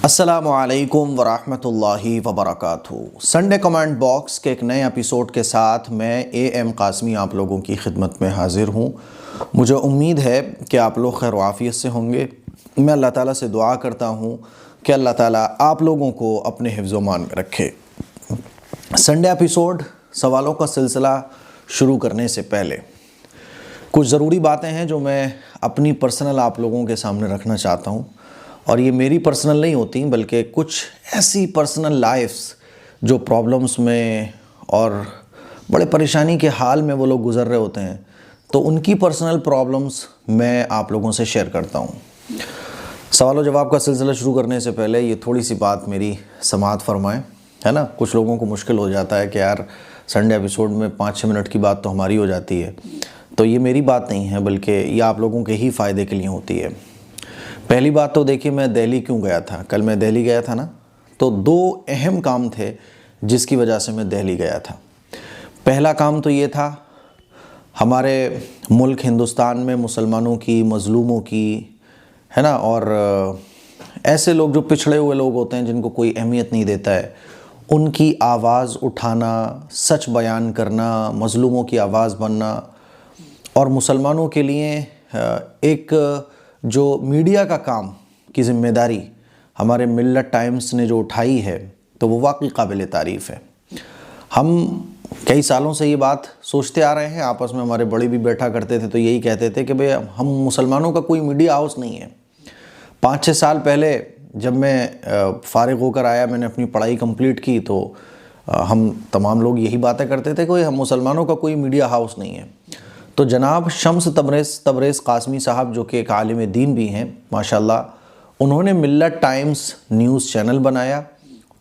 अस्सलामु अलैकुम वरहमतुल्लाहि वबरकातुहू। संडे कमेंट बॉक्स के एक नए एपिसोड के साथ मैं एम कासमी आप लोगों की खिदमत में हाज़िर हूँ। मुझे उम्मीद है कि आप लोग खैर आफ़ियत से होंगे। मैं अल्लाह ताला से दुआ करता हूँ कि अल्लाह ताला आप लोगों को अपने हिफ्ज़ मान में रखे। संडे एपिसोड सवालों का सिलसिला शुरू करने से पहले कुछ ज़रूरी बातें हैं जो मैं अपनी पर्सनल आप लोगों के सामने रखना चाहता हूँ। और ये मेरी पर्सनल नहीं होती बल्कि कुछ ऐसी पर्सनल लाइफ्स जो प्रॉब्लम्स में और बड़े परेशानी के हाल में वो लोग गुज़र रहे होते हैं, तो उनकी पर्सनल प्रॉब्लम्स मैं आप लोगों से शेयर करता हूँ। सवाल और जवाब का सिलसिला शुरू करने से पहले ये थोड़ी सी बात मेरी समाअत फरमाएं, है ना। कुछ लोगों को मुश्किल हो जाता है कि यार संडे एपिसोड में 5-6 मिनट की बात तो हमारी हो जाती है। तो ये मेरी बात नहीं है बल्कि ये आप लोगों के ही फ़ायदे के लिए होती है। पहली बात तो देखिए, मैं दिल्ली क्यों गया था। कल मैं दिल्ली गया था ना, तो 2 अहम काम थे जिसकी वजह से मैं दिल्ली गया था। पहला काम तो ये था, हमारे मुल्क हिंदुस्तान में मुसलमानों की, मज़लूमों की, है ना, और ऐसे लोग जो पिछड़े हुए लोग होते हैं जिनको कोई अहमियत नहीं देता है, उनकी आवाज़ उठाना, सच बयान करना, मज़लूमों की आवाज़ बनना। और मुसलमानों के लिए एक जो मीडिया का काम की ज़िम्मेदारी हमारे मिल्लत टाइम्स ने जो उठाई है, तो वो वाकई काबिल तारीफ़ है। हम कई सालों से ये बात सोचते आ रहे हैं, आपस में हमारे बड़े भी बैठा करते थे तो यही कहते थे कि भाई हम मुसलमानों का कोई मीडिया हाउस नहीं है। 5-6 साल पहले जब मैं फ़ारिग होकर आया, मैंने अपनी पढ़ाई कंप्लीट की, तो हम तमाम लोग यही बातें करते थे कि हम मुसलमानों का कोई मीडिया हाउस नहीं है। तो जनाब शम्स तबरेज़ कासमी साहब, जो कि एक आलिम दीन भी हैं माशाल्लाह, उन्होंने मिल्लत टाइम्स न्यूज़ चैनल बनाया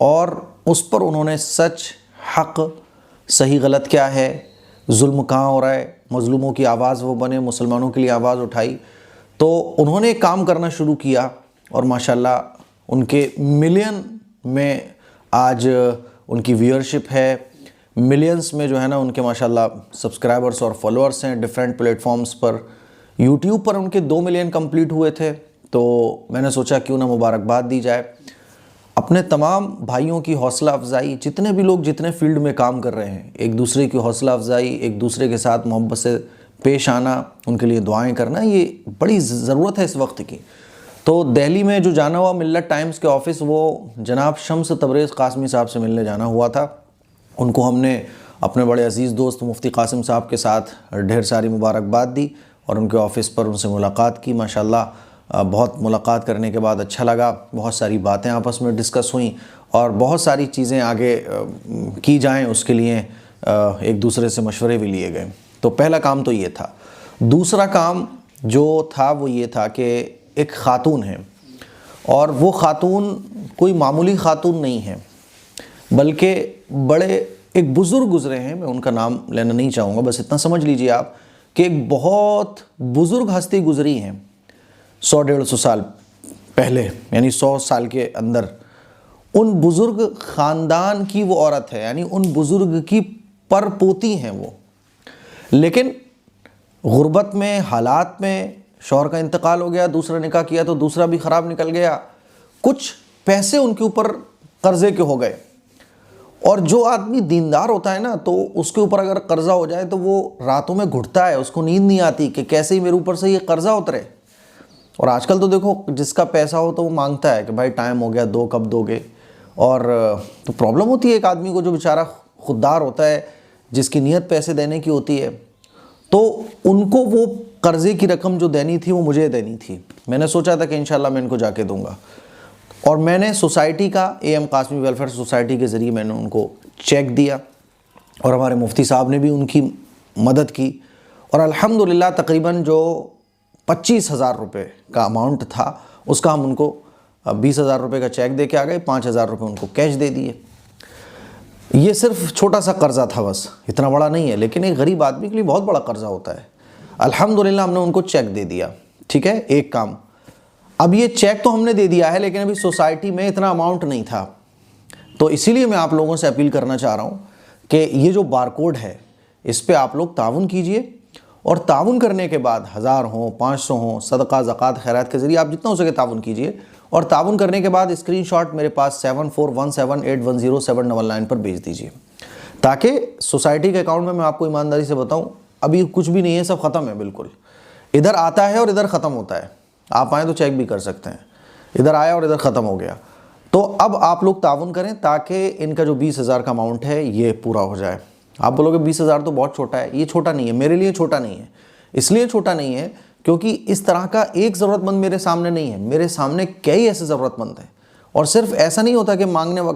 और उस पर उन्होंने सच, हक़, सही गलत क्या है, जुल्म कहाँ हो रहा है, मज़लूमों की आवाज़ वो बने, मुसलमानों के लिए आवाज़ उठाई। तो उन्होंने एक काम करना शुरू किया और माशाल्लाह उनके मिलियन में आज उनकी व्यूअरशिप है। मिलियंस में जो है ना उनके माशाल्लाह सब्सक्राइबर्स और फॉलोअर्स हैं डिफरेंट प्लेटफॉर्म्स पर। यूट्यूब पर उनके 2 मिलियन कंप्लीट हुए थे। तो मैंने सोचा क्यों ना मुबारकबाद दी जाए। अपने तमाम भाइयों की हौसला अफजाई, जितने भी लोग जितने फील्ड में काम कर रहे हैं, एक दूसरे की हौसला अफजाई, एक दूसरे के साथ मोहब्बत से पेश आना, उनके लिए दुआएँ करना, ये बड़ी ज़रूरत है इस वक्त की। तो दिल्ली में जो जाना हुआ मिल्लत टाइम्स के ऑफ़िस, वो जनाब शम्स तबरेज़ कासमी साहब से मिलने जाना हुआ था। उनको हमने अपने बड़े अज़ीज़ दोस्त मुफ्ती कासिम साहब के साथ ढेर सारी मुबारकबाद दी और उनके ऑफ़िस पर उनसे मुलाकात की। माशाल्लाह बहुत मुलाकात करने के बाद अच्छा लगा, बहुत सारी बातें आपस में डिस्कस हुई और बहुत सारी चीज़ें आगे की जाएं उसके लिए एक दूसरे से मशवरे भी लिए गए। तो पहला काम तो ये था। दूसरा काम जो था वो ये था कि एक ख़ातून है, और वो ख़ातून कोई मामूली ख़ातून नहीं है, बल्कि बड़े एक बुज़ुर्ग गुज़रे हैं। मैं उनका नाम लेना नहीं चाहूँगा, बस इतना समझ लीजिए आप कि एक बहुत बुज़ुर्ग हस्ती गुज़री हैं 100-150 साल पहले, यानी 100 साल के अंदर। उन बुज़ुर्ग ख़ानदान की वो औरत है, यानी उन बुज़ुर्ग की परपोती हैं वो। लेकिन गुर्बत में, हालात में, शौहर का इंतकाल हो गया, दूसरा निकाह किया तो दूसरा भी ख़राब निकल गया, कुछ पैसे उनके ऊपर कर्ज़े के हो गए। और जो आदमी दीनदार होता है ना, तो उसके ऊपर अगर कर्ज़ा हो जाए तो वो रातों में घुटता है, उसको नींद नहीं आती कि कैसे ही मेरे ऊपर से ये कर्ज़ा उतरे। और आजकल तो देखो जिसका पैसा हो तो वो मांगता है कि भाई टाइम हो गया, दो, कब दोगे। और तो प्रॉब्लम होती है एक आदमी को जो बेचारा खुददार होता है, जिसकी नीयत पैसे देने की होती है। तो उनको वो कर्ज़े की रकम जो देनी थी वो मुझे देनी थी। मैंने सोचा था कि इंशाल्लाह मैं इनको जाके दूँगा, और मैंने सोसाइटी का, एम कासमी वेलफेयर सोसाइटी के ज़रिए मैंने उनको चेक दिया और हमारे मुफ्ती साहब ने भी उनकी मदद की। और अल्हम्दुलिल्लाह तकरीबन जो 25,000 रुपये का अमाउंट था, उसका हम उनको 20,000 रुपये का चेक दे के आ गए, 5,000 रुपये उनको कैश दे दिए। ये सिर्फ छोटा सा कर्ज़ा था, बस इतना बड़ा नहीं है, लेकिन एक गरीब आदमी के लिए बहुत बड़ा कर्ज़ा होता है। अल्हम्दुलिल्लाह हमने उनको चेक दे दिया। ठीक है, एक काम। अब ये चेक तो हमने दे दिया है, लेकिन अभी सोसाइटी में इतना अमाउंट नहीं था। तो इसीलिए मैं आप लोगों से अपील करना चाह रहा हूँ कि ये जो बारकोड है, इस पे आप लोग ताउन कीजिए, और ताउन करने के बाद 1000 हो, 500 हो, सदका, ज़कात, खैरात के ज़रिए आप जितना हो सके ताउन कीजिए। और ताउन करने के बाद स्क्रीनशॉट मेरे पास 7417810799 पर भेज दीजिए, ताकि सोसाइटी के अकाउंट में मैं आपको ईमानदारी से बताऊं अभी कुछ भी नहीं है, सब ख़त्म है बिल्कुल। इधर आता है और इधर ख़त्म होता है, आप आएँ तो चेक भी कर सकते हैं, इधर आया और इधर ख़त्म हो गया। तो अब आप लोग ताउन करें ताकि इनका जो 20,000 का अमाउंट है ये पूरा हो जाए। आप बोलोगे 20,000 तो बहुत छोटा है। ये छोटा नहीं है, मेरे लिए छोटा नहीं है। इसलिए छोटा नहीं है क्योंकि इस तरह का एक ज़रूरतमंद मेरे सामने नहीं है, मेरे सामने कई ऐसे ज़रूरतमंद हैं। और सिर्फ ऐसा नहीं होता कि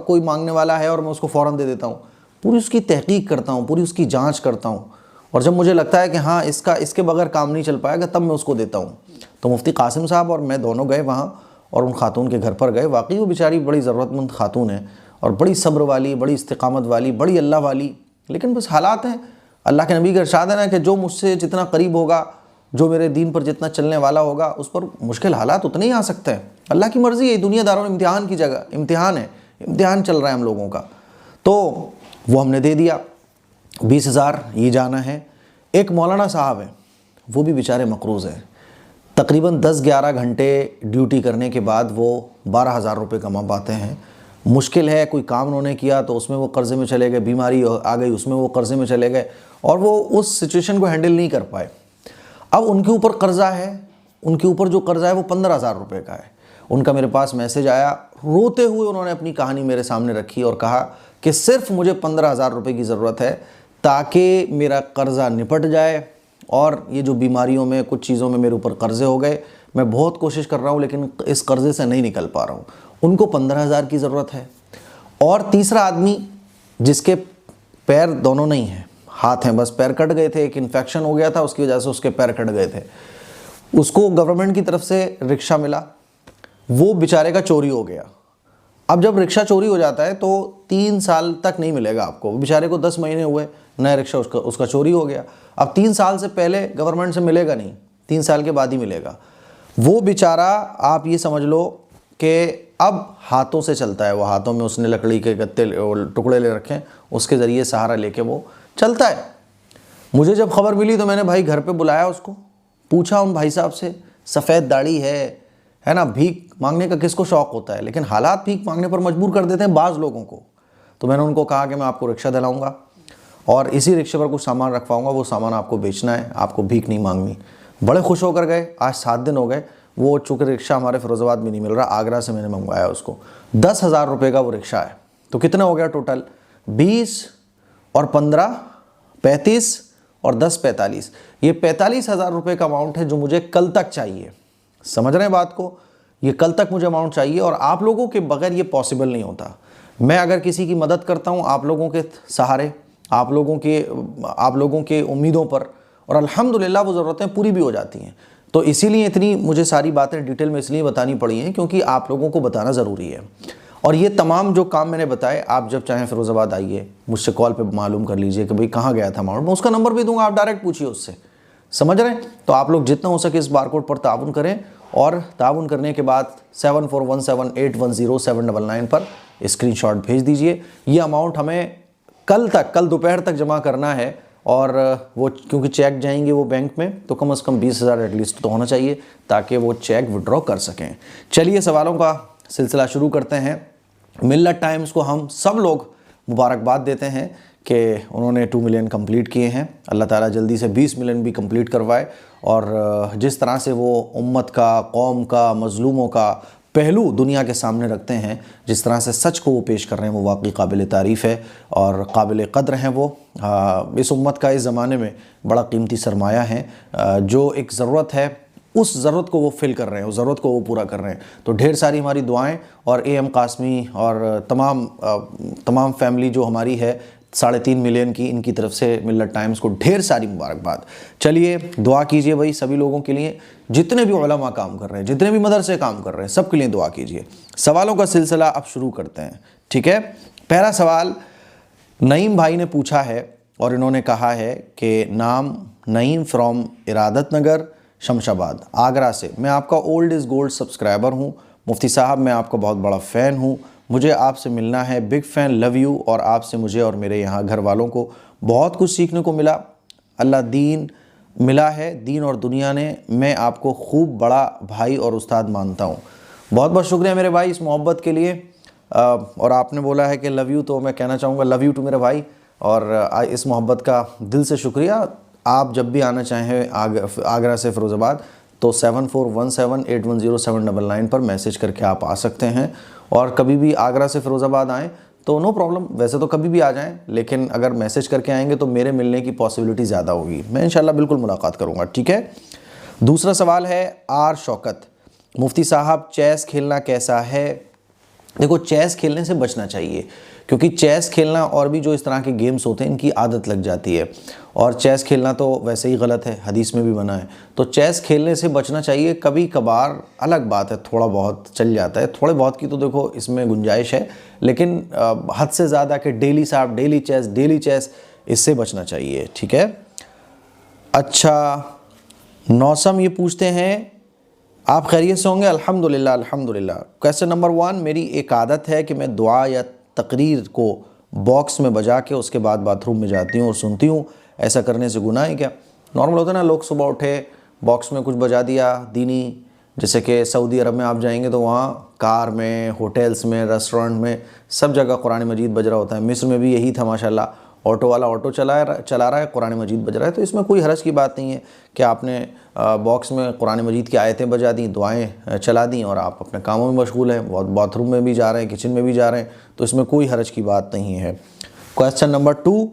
कोई मांगने वाला है और मैं उसको फ़ौरन दे देता हूँ, पूरी उसकी तहकीक करता हूँ, पूरी उसकी जाँच करता हूँ, और जब मुझे लगता है कि हाँ इसके बगैर काम नहीं चल पाएगा तब मैं उसको देता हूँ। तो मुफ्ती कासिम साहब और मैं दोनों गए वहाँ और उन खातून के घर पर गए। वाकई वो बेचारी बड़ी ज़रूरतमंद खातून है और बड़ी सब्र वाली, बड़ी इस्तिकामत वाली, बड़ी अल्लाह वाली, लेकिन बस हालात हैं। अल्लाह के नबी का इरशाद है ना कि जो मुझसे जितना करीब होगा, जो मेरे दीन पर जितना चलने वाला होगा, उस पर मुश्किल हालात उतने ही आ सकते हैं। अल्लाह की मर्ज़ी है, दुनियादारों में इम्तिहान की जगह इम्तिहान है, इम्तिहान चल रहा है हम लोगों का। तो वो हमने दे दिया 20,000, ये जाना है। एक मौलाना साहब हैं, वो भी बेचारे मकरूज़ हैं, तकरीबन 10-11 घंटे ड्यूटी करने के बाद वो 12,000 रुपये कमा पाते हैं। मुश्किल है, कोई काम उन्होंने किया तो उसमें वो कर्ज़े में चले गए, बीमारी आ गई उसमें वो कर्ज़े में चले गए और वो उस सिचुएशन को हैंडल नहीं कर पाए। अब उनके ऊपर कर्ज़ा है, उनके ऊपर जो कर्ज़ा है वो 15,000 रुपये का है। उनका मेरे पास मैसेज आया, रोते हुए उन्होंने अपनी कहानी मेरे सामने रखी और कहा कि सिर्फ मुझे 15,000 रुपये की ज़रूरत है ताकि मेरा कर्ज़ा निपट जाए, और ये जो बीमारियों में कुछ चीज़ों में मेरे ऊपर कर्ज़े हो गए, मैं बहुत कोशिश कर रहा हूँ लेकिन इस कर्ज़े से नहीं निकल पा रहा हूँ। उनको 15,000 की ज़रूरत है। और तीसरा आदमी जिसके पैर दोनों नहीं हैं, हाथ हैं बस, पैर कट गए थे, एक इन्फेक्शन हो गया था उसकी वजह से उसके पैर कट गए थे, उसको गवर्नमेंट की तरफ से रिक्शा मिला, वो बेचारे का चोरी हो गया। अब जब रिक्शा चोरी हो जाता है तो 3 साल तक नहीं मिलेगा आपको। बेचारे को 10 महीने हुए, नया रिक्शा उसका चोरी हो गया। अब 3 साल से पहले गवर्नमेंट से मिलेगा नहीं, 3 साल के बाद ही मिलेगा। वो बेचारा, आप ये समझ लो कि अब हाथों से चलता है, वो हाथों में उसने लकड़ी के गत्ते टुकड़े ले रखे हैं, उसके ज़रिए सहारा लेके वो चलता है। मुझे जब खबर मिली तो मैंने भाई घर पे बुलाया उसको, पूछा उन भाई साहब से, सफ़ेद दाढ़ी है ना, भीख मांगने का किसको शौक़ होता है, लेकिन हालात भीख मांगने पर मजबूर कर देते हैं बाज़ लोगों को। तो मैंने उनको कहा कि मैं आपको रिक्शा दिलाऊंगा और इसी रिक्शे पर कुछ सामान रखवाऊंगा, वो सामान आपको बेचना है, आपको भीख नहीं मांगनी। बड़े खुश होकर गए। आज 7 दिन हो गए, वो चूँकि रिक्शा हमारे फिरोज़ाबाद में नहीं मिल रहा, आगरा से मैंने मंगवाया उसको। 10,000 रुपये का वो रिक्शा है। तो कितना हो गया टोटल? 20 और 15 35 और 10 45। ये 45,000 रुपये का अमाउंट है जो मुझे कल तक चाहिए। समझ रहे हैं बात को? ये कल तक मुझे अमाउंट चाहिए और आप लोगों के बगैर ये पॉसिबल नहीं होता। मैं अगर किसी की मदद करता हूँ आप लोगों के सहारे, आप लोगों के उम्मीदों पर, और अल्हम्दुलिल्लाह वो ज़रूरतें पूरी भी हो जाती हैं। तो इसीलिए इतनी मुझे सारी बातें डिटेल में इसलिए बतानी पड़ी हैं क्योंकि आप लोगों को बताना ज़रूरी है। और ये तमाम जो काम मैंने बताए, आप जब चाहें फिरोज़ाबाद आइए, मुझसे कॉल पे मालूम कर लीजिए कि भाई कहाँ गया था अमाउंट, मैं उसका नंबर भी दूंगा, आप डायरेक्ट पूछिए उससे। समझ रहे हैं? तो आप लोग जितना हो सके इस बारकोड पर ताउन करें और ताउन करने के बाद 7417810799 पर स्क्रीनशॉट भेज दीजिए। ये अमाउंट हमें कल दोपहर तक जमा करना है और वो क्योंकि चेक जाएंगे वो बैंक में, तो कम से कम 20,000 एटलीस्ट तो होना चाहिए ताकि वो चेक विड्रॉ कर सकें। चलिए सवालों का सिलसिला शुरू करते हैं। मिल्लत टाइम्स को हम सब लोग मुबारकबाद देते हैं कि उन्होंने 2 मिलियन कंप्लीट किए हैं। अल्लाह ताला जल्दी से 20 मिलियन भी कंप्लीट करवाए और जिस तरह से वो उम्मत का, कौम का, मज़लूमों का पहलू दुनिया के सामने रखते हैं, जिस तरह से सच को वो पेश कर रहे हैं, वो वाकई काबिल तारीफ़ है और काबिल क़द्र हैं। वो इस उम्मत का इस ज़माने में बड़ा कीमती सरमाया है। जो एक ज़रूरत है उस ज़रूरत को वो फिल कर रहे हैं, उस ज़रूरत को वो पूरा कर रहे हैं। तो ढेर सारी हमारी दुआएं और AM कासमी और तमाम फैमिली जो हमारी है 3.5 मिलियन की, इनकी तरफ से मिल्लत टाइम्स को ढेर सारी मुबारकबाद। चलिए दुआ कीजिए भाई सभी लोगों के लिए, जितने भी उलमा काम कर रहे हैं, जितने भी मदरसे काम कर रहे हैं, सब के लिए दुआ कीजिए। सवालों का सिलसिला अब शुरू करते हैं, ठीक है। पहला सवाल नईम भाई ने पूछा है और इन्होंने कहा है कि नाम नईम फ्रॉम इरादत नगर, शमशाबाद, आगरा से। मैं आपका ओल्ड इज़ गोल्ड सब्सक्राइबर हूँ। मुफ्ती साहब मैं आपका बहुत बड़ा फ़ैन हूँ, मुझे आपसे मिलना है, बिग फ़ैन, लव यू। और आपसे मुझे और मेरे यहाँ घर वालों को बहुत कुछ सीखने को मिला। अल्लाह दीन मिला है, दीन और दुनिया ने। मैं आपको खूब बड़ा भाई और उस्ताद मानता हूँ। बहुत बहुत शुक्रिया मेरे भाई इस मोहब्बत के लिए। और आपने बोला है कि लव यू, तो मैं कहना चाहूँगा लव यू टू मेरे भाई, और इस मोहब्बत का दिल से शुक्रिया। आप जब भी आना चाहें आगरा से फ़िरोज़ाबाद तो 7417810799 पर मैसेज करके आप आ सकते हैं। और कभी भी आगरा से फ़िरोज़ाबाद आएँ तो नो प्रॉब्लम, वैसे तो कभी भी आ जाएं, लेकिन अगर मैसेज करके आएंगे तो मेरे मिलने की पॉसिबिलिटी ज़्यादा होगी। मैं इंशाल्लाह बिल्कुल मुलाकात करूँगा, ठीक है। दूसरा सवाल है आर शौकत, मुफ्ती साहब चेस खेलना कैसा है? देखो, चेस खेलने से बचना चाहिए, क्योंकि चेस खेलना और भी जो इस तरह के गेम्स होते हैं इनकी आदत लग जाती है, और चेस खेलना तो वैसे ही गलत है, हदीस में भी मना है। तो चेस खेलने से बचना चाहिए। कभी कभार अलग बात है, थोड़ा बहुत चल जाता है, थोड़े बहुत की तो देखो इसमें गुंजाइश है, लेकिन हद से ज़्यादा कि डेली साहब डेली चेस, इससे बचना चाहिए, ठीक है। अच्छा, नौसम ये पूछते हैं आप खैरियत से होंगे? अल्हम्दुलिल्लाह अल्हम्दुलिल्लाह। क्वेश्चन नंबर 1, मेरी एक आदत है कि मैं दुआ या तकरीर को बॉक्स में बजा के उसके बाद बाथरूम में जाती हूँ और सुनती हूँ, ऐसा करने से गुनाह है क्या? नॉर्मल होता है ना, लोग सुबह उठे बॉक्स में कुछ बजा दिया दीनी, जैसे कि सऊदी अरब में आप जाएंगे तो वहाँ कार में, होटल्स में, रेस्टोरेंट में सब जगह कुरान मजीद बज रहा होता है। मिस्र में भी यही था माशाल्लाह, ऑटो वाला ऑटो चला रहा है, कुरान मजीद बज रहा है। तो इसमें कोई हरज की बात नहीं है कि आपने बॉक्स में कुरान मजीद की आयतें बजा दी, दुआएं चला दी और आप अपने कामों में मशगूल हैं, बाथरूम में भी जा रहे हैं, किचन में भी जा रहे हैं, तो इसमें कोई हरज की बात नहीं है। क्वेश्चन नंबर 2,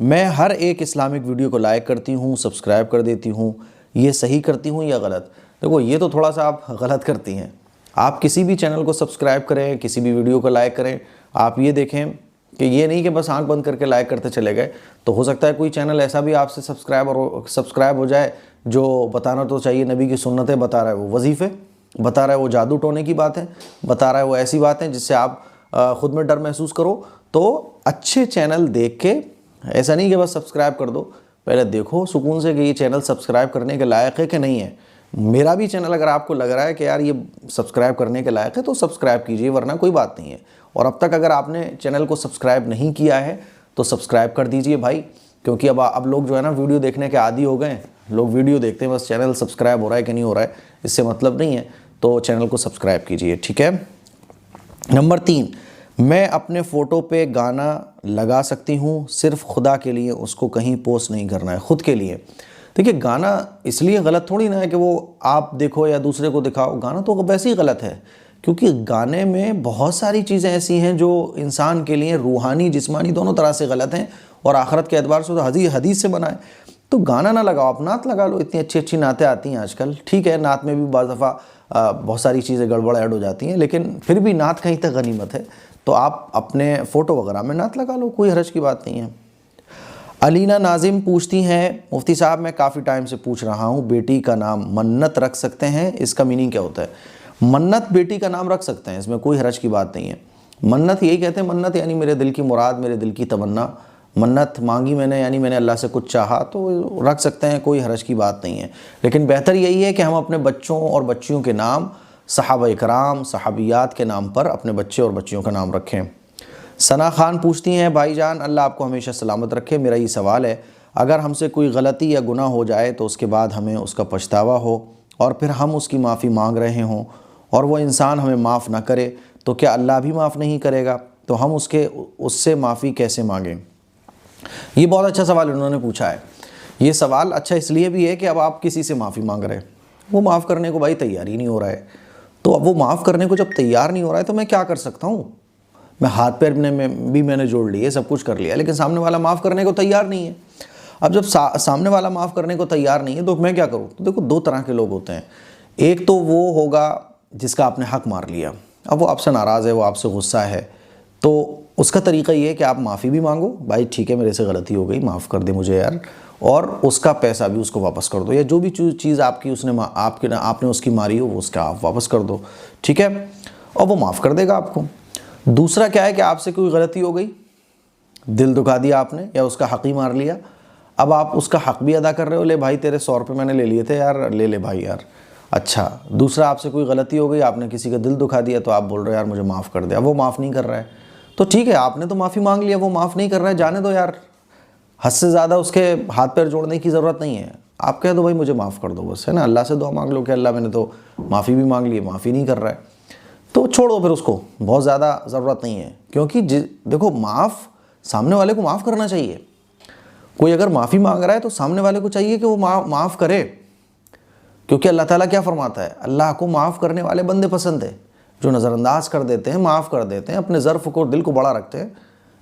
मैं हर एक इस्लामिक वीडियो को लाइक करती हूँ, सब्सक्राइब कर देती हूँ, ये सही करती हूँ या गलत? देखो, ये तो थोड़ा सा आप गलत करती हैं। आप किसी भी चैनल को सब्सक्राइब करें, किसी भी वीडियो को लाइक करें, आप ये देखें कि ये नहीं कि बस आंख बंद करके लाइक करते चले गए। तो हो सकता है कोई चैनल ऐसा भी आपसे सब्सक्राइब हो जाए जो बताना तो चाहिए नबी की सुन्नतें बता रहा है, वो वजीफ़े बता रहा है, वो जादू टोने की बातें बता रहा है, वो ऐसी बातें जिससे आप ख़ुद में डर महसूस करो। तो अच्छे चैनल देख के, ऐसा नहीं कि बस सब्सक्राइब कर दो, पहले देखो सुकून से कि ये चैनल सब्सक्राइब करने के लायक है कि नहीं है। मेरा भी चैनल अगर आपको लग रहा है कि यार ये सब्सक्राइब करने के लायक है तो सब्सक्राइब कीजिए, वरना कोई बात नहीं है। और अब तक अगर आपने चैनल को सब्सक्राइब नहीं किया है तो सब्सक्राइब कर दीजिए भाई, क्योंकि अब लोग जो है ना वीडियो देखने के आदी हो गए। लोग वीडियो देखते हैं, बस चैनल सब्सक्राइब हो रहा है कि नहीं हो रहा है इससे मतलब नहीं है, तो चैनल को सब्सक्राइब कीजिए, ठीक है। नंबर 3, मैं अपने फ़ोटो पे गाना लगा सकती हूँ, सिर्फ खुदा के लिए, उसको कहीं पोस्ट नहीं करना है, ख़ुद के लिए। देखिए, गाना इसलिए गलत थोड़ी ना है कि वो आप देखो या दूसरे को दिखाओ, गाना तो वैसे ही गलत है, क्योंकि गाने में बहुत सारी चीज़ें ऐसी हैं जो इंसान के लिए रूहानी जिस्मानी दोनों तरह से गलत हैं, और आखिरत के एतबार से तो हदीस से बना है। तो गाना ना लगाओ, आप नात लगा लो, इतनी अच्छी अच्छी नातें आती हैं आजकल। ठीक है, नात में भी बाज़ दफ़ा बहुत सारी चीज़ें गड़बड़ ऐड हो जाती हैं, लेकिन फिर भी नात कहीं तक गनीमत है, तो आप अपने फ़ोटो वगैरह में नात लगा लो, कोई हरज की बात नहीं है। अलीना नाजिम पूछती हैं, मुफ्ती साहब मैं काफ़ी टाइम से पूछ रहा हूँ, बेटी का नाम मन्नत रख सकते हैं, इसका मीनिंग क्या होता है? मन्नत बेटी का नाम रख सकते हैं, इसमें कोई हरज की बात नहीं है। मन्नत यही कहते हैं, मन्नत यानी मेरे दिल की मुराद, मेरे दिल की तमन्ना। मन्नत मांगी मैंने, यानी मैंने अल्लाह से कुछ चाहा, तो रख सकते हैं, कोई हरज की बात नहीं है। लेकिन बेहतर यही है कि हम अपने बच्चों और बच्चियों के नाम सहाबा कराम, सहाबियात के नाम पर अपने बच्चे और बच्चियों का नाम रखें। सना खान पूछती हैं, भाईजान अल्लाह आपको हमेशा सलामत रखे, मेरा ये सवाल है, अगर हमसे कोई गलती या गुनाह हो जाए तो उसके बाद हमें उसका पछतावा हो और फिर हम उसकी माफ़ी मांग रहे हों और वो इंसान हमें माफ़ ना करे, तो क्या अल्लाह भी माफ़ नहीं करेगा? तो हम उससे माफ़ी कैसे मांगें? ये बहुत अच्छा सवाल उन्होंने पूछा है। ये सवाल अच्छा इसलिए भी है कि अब आप किसी से माफ़ी मांग रहे हैं, वो माफ़ करने को भाई तैयार ही नहीं हो रहा है, तो अब वो माफ़ करने को जब तैयार नहीं हो रहा है तो मैं क्या कर सकता हूँ? मैं हाथ पैर में भी मैंने जोड़ लिए, सब कुछ कर लिया, लेकिन सामने वाला माफ़ करने को तैयार नहीं है। अब जब सामने वाला माफ़ करने को तैयार नहीं है तो मैं क्या करूँ? तो देखो, दो तरह के लोग होते हैं। एक तो वो होगा जिसका आपने हक मार लिया, अब वो आपसे नाराज़ है, वो आपसे गुस्सा है, तो उसका तरीका ये है कि आप माफ़ी भी मांगो, भाई ठीक है मेरे से गलती हो गई, माफ़ कर दे मुझे यार, और उसका पैसा भी उसको वापस कर दो, या जो भी चीज़ आपकी आपने उसकी मारी हो वो उसका आप वापस कर दो, ठीक है, और वो माफ़ कर देगा आपको। दूसरा क्या है कि आपसे कोई गलती हो गई, दिल दुखा दिया आपने या उसका हक़ ही मार लिया, अब आप उसका हक़ भी अदा कर रहे हो, ले भाई तेरे 100 रुपये मैंने ले लिए थे यार, ले ले भाई यार। अच्छा, दूसरा आपसे कोई गलती हो गई, आपने किसी का दिल दुखा दिया, तो आप बोल रहे हो यार मुझे माफ़ कर दे, अब वो माफ़ नहीं कर रहा है, तो ठीक है, आपने तो माफ़ी मांग लिया, वो माफ़ नहीं कर रहा है, जाने दो यार, हद से ज़्यादा उसके हाथ पैर जोड़ने की ज़रूरत नहीं है। आप कह दो भाई मुझे माफ़ कर दो बस, है ना, अल्लाह से दुआ मांग लो कि अल्लाह मैंने तो माफ़ी भी मांग ली, माफ़ी नहीं कर रहा है। तो छोड़ो फिर उसको, बहुत ज़्यादा ज़रूरत नहीं है। क्योंकि देखो, सामने वाले को माफ़ करना चाहिए। कोई अगर माफ़ी मांग रहा है तो सामने वाले को चाहिए कि वो माफ़ करे। क्योंकि अल्लाह ताला क्या फरमाता है, अल्लाह को माफ़ करने वाले बंदे पसंद है, जो नज़रअंदाज कर देते हैं, माफ़ कर देते हैं, अपने ज़र्फ़ को, दिल को बड़ा रखते हैं।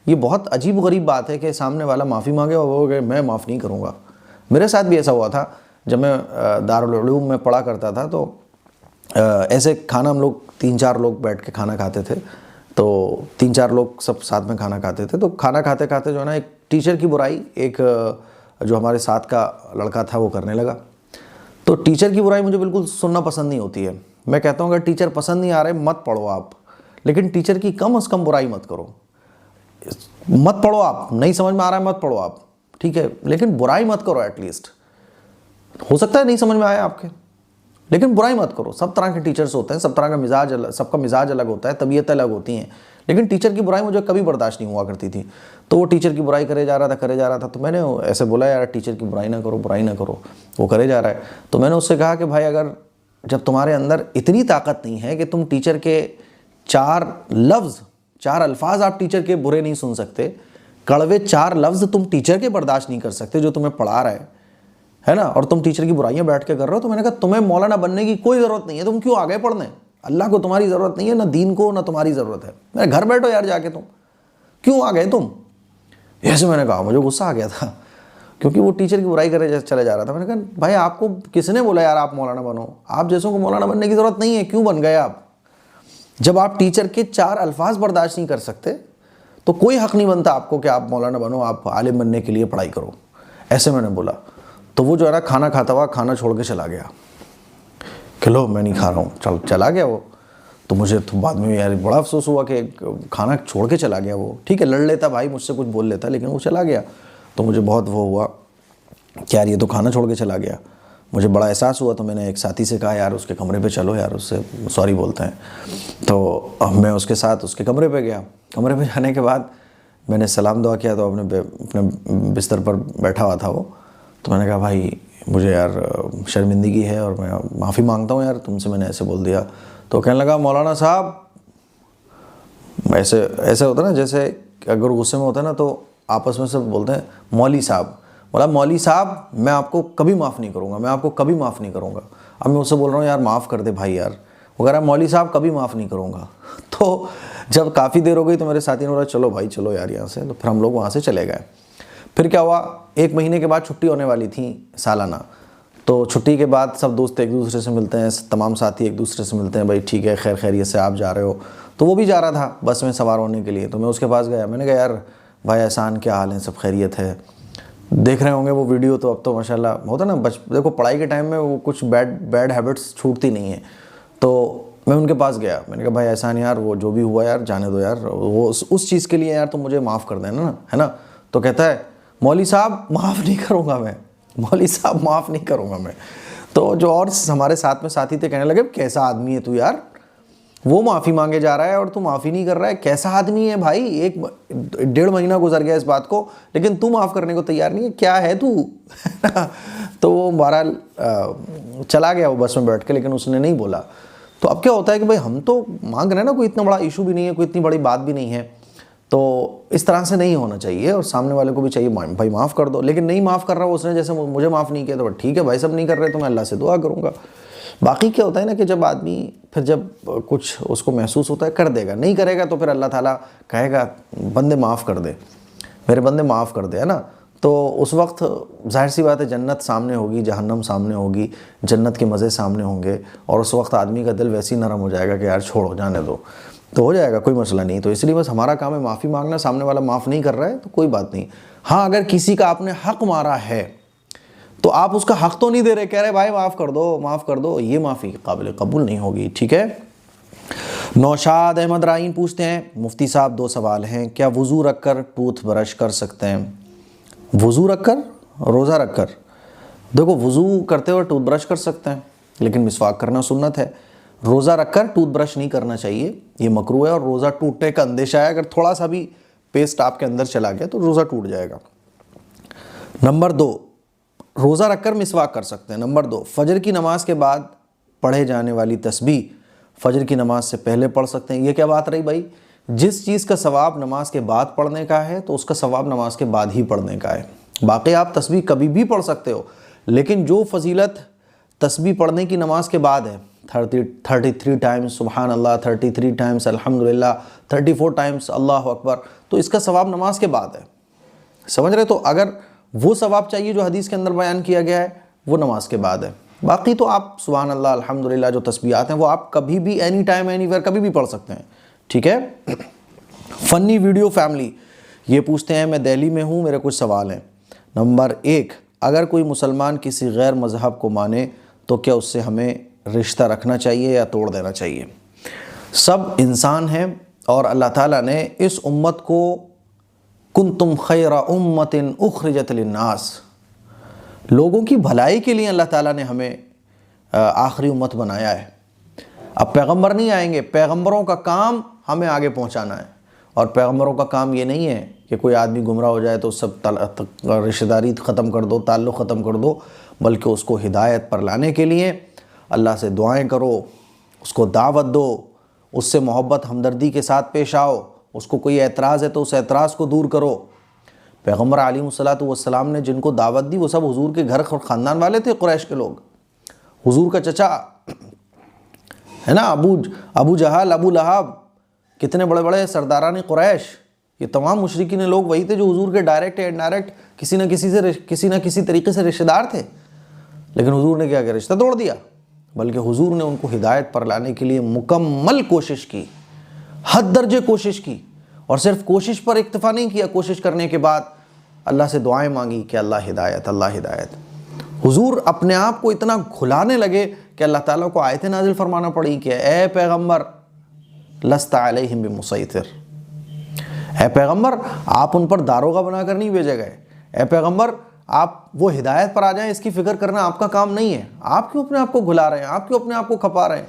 ये बहुत अजीब गरीब बात है कि सामने वाला माफ़ी मांगे और वो कहे मैं माफ़ नहीं करूँगा। मेरे साथ भी ऐसा हुआ था जब मैं दारुल उलूम में पढ़ा करता था। तो ऐसे खाना हम लोग 3-4 लोग बैठ के खाना खाते थे। तो 3-4 लोग सब साथ में खाना खाते थे। तो खाना खाते खाते जो है ना, एक टीचर की बुराई एक जो हमारे साथ का लड़का था वो करने लगा। तो टीचर की बुराई मुझे बिल्कुल सुनना पसंद नहीं होती है। मैं कहता हूँ अगर टीचर पसंद नहीं आ रहे मत पढ़ो आप, लेकिन टीचर की कम से कम बुराई मत करो। मत पढ़ो आप, नहीं समझ में आ रहा है मत पढ़ो आप, ठीक है, लेकिन बुराई मत करो। एटलीस्ट हो सकता है नहीं समझ में आए आपके, लेकिन बुराई मत करो। सब तरह के टीचर्स होते हैं, सब तरह का मिजाज सबका मिजाज अलग होता है, तबीयत अलग होती हैं। लेकिन टीचर की बुराई मुझे कभी बर्दाश्त नहीं हुआ करती थी। तो वो टीचर की बुराई करे जा रहा था। तो मैंने ऐसे बोला, यार टीचर की बुराई ना करो। वो करे जा रहा है। तो मैंने उससे कहा कि भाई, अगर जब तुम्हारे अंदर इतनी ताकत नहीं है कि तुम टीचर के 4 अल्फाज आप टीचर के बुरे नहीं सुन सकते, कड़वे 4 लफ्ज़ तुम टीचर के बर्दाश्त नहीं कर सकते जो तुम्हें पढ़ा रहा है ना, और तुम टीचर की बुराइयां बैठ के कर रहे हो, तो मैंने कहा तुम्हें मौलाना बनने की कोई ज़रूरत नहीं है। तुम क्यों आ गए पढ़ने? अल्लाह को तुम्हारी ज़रूरत नहीं है, ना दीन को, ना तुम्हारी ज़रूरत है। मेरे घर बैठो यार जाके, तुम क्यों आ गए तुम? ऐसे मैंने कहा। मुझे गुस्सा आ गया था क्योंकि वो टीचर की बुराई करे चले जा रहा था। मैंने कहा भाई, आपको किसने बोला यार आप मौलाना बनो? आप जैसों को मौलाना बनने की ज़रूरत नहीं है, क्यों बन गए आप? जब आप टीचर के 4 अल्फाज बर्दाश्त नहीं कर सकते तो कोई हक़ नहीं बनता आपको कि आप मौलाना बनो, आप आलिम बनने के लिए पढ़ाई करो। ऐसे मैंने बोला। तो वो जो है ना, खाना खाता हुआ खाना छोड़ के चला गया कि लो मैं नहीं खा रहा हूँ, चला गया वो। तो मुझे तो बाद में यार बड़ा अफसोस हुआ कि खाना छोड़ के चला गया वो। ठीक है, लड़ लेता भाई, मुझसे कुछ बोल लेता, लेकिन वो चला गया। तो मुझे बहुत वो हुआ कि यार ये तो खाना छोड़ के चला गया। मुझे बड़ा एहसास हुआ। तो मैंने एक साथी से कहा, यार उसके कमरे पे चलो यार, उससे सॉरी बोलते हैं। तो अब मैं उसके साथ उसके कमरे पे गया। कमरे पे जाने के बाद मैंने सलाम दुआ किया। तो अपने बिस्तर पर बैठा हुआ था वो। तो मैंने कहा भाई, मुझे यार शर्मिंदगी है और मैं माफ़ी मांगता हूँ यार, तुमसे मैंने ऐसे बोल दिया। तो कहने लगा, मौलाना साहब, ऐसे होता है ना, जैसे अगर गुस्से में होता है ना तो आपस में सब बोलते हैं मौली साहब। बोला, मौली साहब मैं आपको कभी माफ़ नहीं करूँगा, मैं आपको कभी माफ़ नहीं करूँगा। अब मैं उससे बोल रहा हूँ, यार माफ़ कर दे भाई यार। वो कह रहा है, मौली साहब कभी माफ़ नहीं करूँगा। तो जब काफ़ी देर हो गई तो मेरे साथी ने बोला, चलो भाई चलो यार यहाँ से। तो फिर हम लोग वहाँ से चले गए। फिर क्या हुआ, 1 महीने के बाद छुट्टी होने वाली थी सालाना। तो छुट्टी के बाद सब दोस्त एक दूसरे से मिलते हैं, तमाम साथी एक दूसरे से मिलते हैं, भाई ठीक है, खैर खैरियत से आप जा रहे हो। तो वो भी जा रहा था बस में सवार होने के लिए। तो मैं उसके पास गया। मैंने कहा, यार भाई एहसान, क्या हाल है? सब खैरियत है? देख रहे होंगे वो वीडियो। तो अब तो माशाल्लाह होता ना, देखो पढ़ाई के टाइम में वो कुछ बैड हैबिट्स छूटती नहीं है। तो मैं उनके पास गया। मैंने कहा, भाई एहसान यार, वो जो भी हुआ यार जाने दो यार, वो उस चीज़ के लिए यार तुम मुझे माफ़ कर देना ना, है ना। तो कहता है, मौली साहब माफ़ नहीं करूँगा मैं, मौली साहब माफ़ नहीं करूँगा मैं। तो जो और हमारे साथ में साथी थे कहने लगे, कैसा आदमी है तू यार, वो माफ़ी मांगे जा रहा है और तू माफ़ी नहीं कर रहा है, कैसा आदमी है भाई? 1-1.5 महीना गुजर गया इस बात को, लेकिन तू माफ़ करने को तैयार नहीं है, क्या है तू? तो वो बहरहाल चला गया वो बस में बैठ के, लेकिन उसने नहीं बोला। तो अब क्या होता है कि भाई हम तो मांग रहे हैं ना, कोई इतना बड़ा इशू भी नहीं है, कोई इतनी बड़ी बात भी नहीं है। तो इस तरह से नहीं होना चाहिए, और सामने वाले को भी चाहिए भाई माफ़ कर दो। लेकिन नहीं माफ़ कर रहा उसने, जैसे मुझे माफ़ नहीं किया, तो ठीक है भाई, सब नहीं कर रहे तो मैं अल्लाह से दुआ करूँगा। बाकी क्या होता है ना कि जब आदमी फिर जब कुछ उसको महसूस होता है कर देगा, नहीं करेगा तो फिर अल्लाह ताला कहेगा बंदे माफ़ कर दे, मेरे बंदे माफ़ कर दे, है ना। तो उस वक्त जाहिर सी बात है जन्नत सामने होगी, जहन्नम सामने होगी, जन्नत के मज़े सामने होंगे, और उस वक्त आदमी का दिल वैसे ही नरम हो जाएगा कि यार छोड़ो, जाने दो, तो हो जाएगा, कोई मसला नहीं। तो इसलिए बस हमारा काम है माफ़ी मांगना। सामने वाला माफ़ नहीं कर रहा है तो कोई बात नहीं। हाँ, अगर किसी का आपने हक़ मारा है तो आप उसका हक़ तो नहीं दे रहे, कह रहे भाई माफ़ कर दो, माफ़ कर दो, ये माफ़ी काबिल कबूल नहीं होगी, ठीक है। नौशाद अहमद राइन पूछते हैं, मुफ्ती साहब 2 सवाल हैं, क्या वज़ू रख कर टूथ ब्रश कर सकते हैं? वज़ू रख कर, रोज़ा रख कर? देखो, वज़ू करते हुए टूथ ब्रश कर सकते हैं, लेकिन मिसवाक करना सुन्नत है। रोज़ा रख कर टूथ ब्रश नहीं करना चाहिए, ये मकरूह है, और रोज़ा टूटने का अंदेशा है। अगर थोड़ा सा भी पेस्ट आपके अंदर चला गया तो रोज़ा टूट जाएगा। नंबर 2, रोज़ा रखकर मिसवाक कर सकते हैं। नंबर 2, फजर की नमाज के बाद पढ़े जाने वाली तस्बीह फजर की नमाज से पहले पढ़ सकते हैं। ये क्या बात रही भाई, जिस चीज़ का सवाब नमाज के बाद पढ़ने का है तो उसका सवाब नमाज के बाद ही पढ़ने का है। बाकी आप तस्बीह कभी भी पढ़ सकते हो, लेकिन जो फजीलत तस्बीह पढ़ने की नमाज के बाद है, 33 टाइम्स सुबहान अल्लाह, 33 टाइम्स अल्हम्दुलिल्लाह, 34 टाइम्स अल्लाह अकबर, तो इसका सवाब नमाज के बाद है। समझ रहे? तो अगर वो सवाब चाहिए जो हदीस के अंदर बयान किया गया है, वो नमाज के बाद है। बाकी तो आप सुबहान अल्लाह अल्हम्दुलिल्लाह जो तस्बीहात हैं वो आप कभी भी एनी टाइम एनीवेयर कभी भी पढ़ सकते हैं। ठीक है। फ़नी वीडियो फैमिली ये पूछते हैं, मैं दिल्ली में हूँ, मेरे कुछ सवाल हैं। नंबर 1, अगर कोई मुसलमान किसी गैर मज़हब को माने तो क्या उससे हमें रिश्ता रखना चाहिए या तोड़ देना चाहिए? सब इंसान हैं और अल्लाह ताला ने इस उम्मत को कुंतुम खैरा उम्मतिन उखरिजत लिन्नास, लोगों की भलाई के लिए अल्लाह ताला ने हमें आखिरी उम्मत बनाया है। अब पैगंबर नहीं आएंगे, पैगंबरों का काम हमें आगे पहुंचाना है। और पैगंबरों का काम ये नहीं है कि कोई आदमी गुमराह हो जाए तो सब रिश्तेदारी ख़त्म कर दो, ताल्लुक़ ख़त्म कर दो, बल्कि उसको हिदायत पर लाने के लिए अल्लाह से दुआएं करो, उसको दावत दो, उससे मोहब्बत हमदर्दी के साथ पेश आओ। उसको कोई एतराज़ है तो उस एतराज़ को दूर करो। पैगंबर अलैहिस्सलातु वस्सलाम ने जिनको दावत दी वो सब हुजूर के घर और ख़ानदान वाले थे, कुरैश के लोग। हुजूर का चचा है ना, अबू जहल, अबू लहब, कितने बड़े बड़े सरदारान कुरैश, ये तमाम मुशरिकीन लोग वही थे जो हुजूर के डायरेक्ट या इनडायरेक्ट किसी न किसी तरीके से रिश्तेदार थे। लेकिन हुजूर ने क्या किया? रिश्ता तोड़ दिया। बल्कि हुजूर ने उनको हिदायत पर लाने के लिए मुकम्मल कोशिश की, हद दर्जे कोशिश की। और सिर्फ कोशिश पर इक्तफा नहीं किया, कोशिश करने के बाद अल्लाह से दुआएं मांगी कि अल्लाह हिदायत, अल्लाह हिदायत। हुजूर अपने आप को इतना खुलाने लगे कि अल्लाह ताला को आयतें नाजिल फरमाना पड़ी कि ए पैगंबर लस्ता अलैहिम बिमुसैतिर, ए पैगंबर आप उन पर दारोगा बनाकर नहीं भेजे गए। ए पैगंबर आप वो हिदायत पर आ जाएं, इसकी फ़िक्र करना आपका काम नहीं है। आप क्यों अपने आप को घुला रहे हैं? आप क्यों अपने आप को खपा रहे हैं?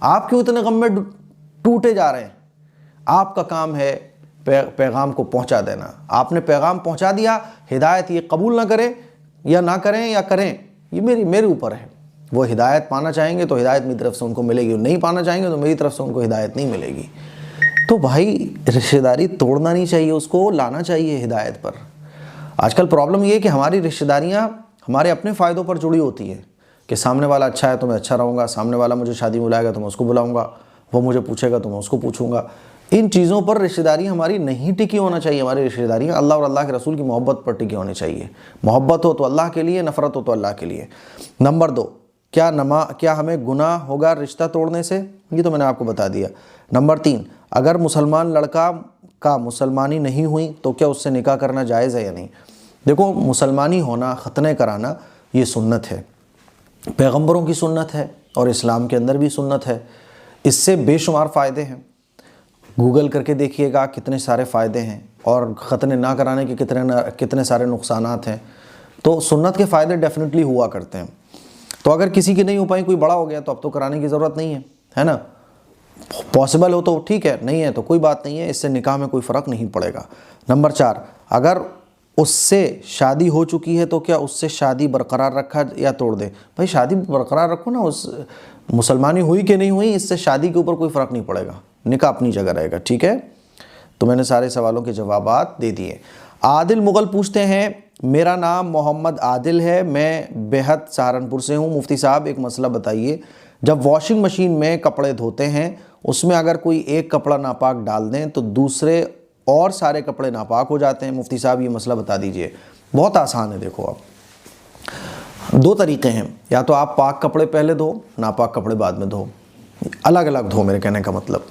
आप क्यों इतने गम में टूटे जा रहे हैं? आपका काम है पैगाम को पहुंचा देना। आपने पैगाम पहुंचा दिया, हिदायत ये कबूल ना करें या ना करें या करें, ये मेरे ऊपर है। वो हिदायत पाना चाहेंगे तो हिदायत मेरी तरफ से उनको मिलेगी, नहीं पाना चाहेंगे तो मेरी तरफ से उनको हिदायत नहीं मिलेगी। तो भाई रिश्तेदारी तोड़ना नहीं चाहिए, उसको लाना चाहिए हिदायत पर। आजकल प्रॉब्लम ये है कि हमारी रिश्तेदारियाँ हमारे अपने फ़ायदों पर जुड़ी होती है कि सामने वाला अच्छा है तो मैं अच्छा रहूँगा, सामने वाला मुझे शादी में बुलाएगा तो मैं उसको बुलाऊँगा, वो मुझे पूछेगा तो मैं उसको पूछूँगा। इन चीज़ों पर रिश्तेदारी हमारी नहीं टिकी होना चाहिए। हमारी रिश्तेदारियाँ अल्लाह और अल्लाह के रसूल की मोहब्बत पर टिकी होनी चाहिए। मोहब्बत हो तो अल्लाह के लिए, नफ़रत हो तो अल्लाह के लिए। नंबर 2, क्या हमें गुनाह होगा रिश्ता तोड़ने से? ये तो मैंने आपको बता दिया। नंबर 3, अगर मुसलमान लड़का का मुसलमानी नहीं हुई तो क्या उससे निकाह करना जायज़ है या नहीं? देखो, मुसलमानी होना, ख़तने कराना, ये सुन्नत है, पैगंबरों की सुन्नत है और इस्लाम के अंदर भी सुन्नत है। इससे बेशुमार फ़ायदे हैं। गूगल करके देखिएगा कितने सारे फ़ायदे हैं और ख़तने ना कराने के कितने सारे नुकसानात हैं। तो सुन्नत के फ़ायदे डेफिनेटली हुआ करते हैं। तो अगर किसी की नहीं हो पाई, कोई बड़ा हो गया, तो अब तो कराने की ज़रूरत नहीं है ना। पॉसिबल हो तो ठीक है, नहीं है तो कोई बात नहीं है, इससे निकाह में कोई फ़र्क नहीं पड़ेगा। नंबर 4, अगर उससे शादी हो चुकी है तो क्या उससे शादी बरकरार रखा या तोड़ दे? भाई शादी बरकरार रखो ना, उस मुसलमानी हुई कि नहीं हुई इससे शादी के ऊपर कोई फ़र्क नहीं पड़ेगा, निकाह अपनी जगह रहेगा। ठीक है, तो मैंने सारे सवालों के जवाबात दे दिए। आदिल मुग़ल पूछते हैं, मेरा नाम मोहम्मद आदिल है, मैं बेहद सहारनपुर से हूँ। मुफ्ती साहब एक मसला बताइए, जब वॉशिंग मशीन में कपड़े धोते हैं उसमें अगर कोई एक कपड़ा नापाक डाल दें तो दूसरे और सारे कपड़े नापाक हो जाते हैं। मुफ्ती साहब ये मसला बता दीजिए। बहुत आसान है, देखो आप 2 तरीक़े हैं, या तो आप पाक कपड़े पहले धो, नापाक कपड़े बाद में धो, अलग अलग धो, मेरे कहने का मतलब।